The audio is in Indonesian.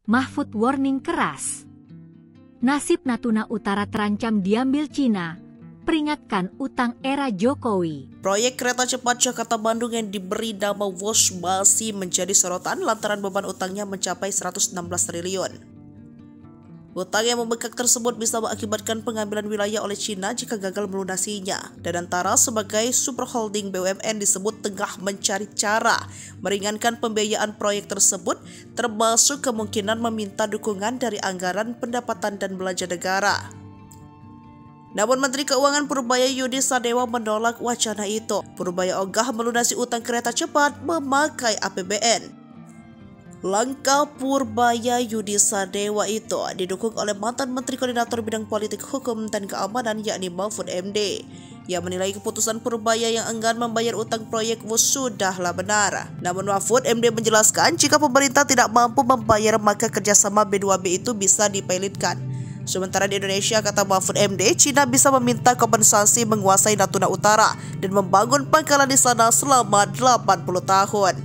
Mahfud warning keras. Nasib Natuna Utara terancam diambil Cina, peringatkan utang era Jokowi. Proyek kereta cepat Jakarta-Bandung yang diberi nama WOS masih menjadi sorotan lantaran beban utangnya mencapai 116 triliun. Utang yang membengkak tersebut bisa mengakibatkan pengambilan wilayah oleh Cina jika gagal melunasinya. Dan antara sebagai super holding BUMN disebut tengah mencari cara meringankan pembiayaan proyek tersebut, termasuk kemungkinan meminta dukungan dari anggaran pendapatan dan belanja negara. Namun Menteri Keuangan Purbaya Yudi Sadewa menolak wacana itu. Purbaya ogah melunasi utang kereta cepat memakai APBN. Langkah Purbaya Yudi Sadewa itu didukung oleh mantan Menteri Koordinator Bidang Politik Hukum dan Keamanan yakni Mahfud MD. Ia menilai keputusan Purbaya yang enggan membayar utang proyek WOS sudahlah benar. Namun Mahfud MD menjelaskan jika pemerintah tidak mampu membayar maka kerjasama B2B itu bisa dipilotkan. Sementara di Indonesia, kata Mahfud MD, Cina bisa meminta kompensasi menguasai Natuna Utara dan membangun pangkalan di sana selama 80 tahun.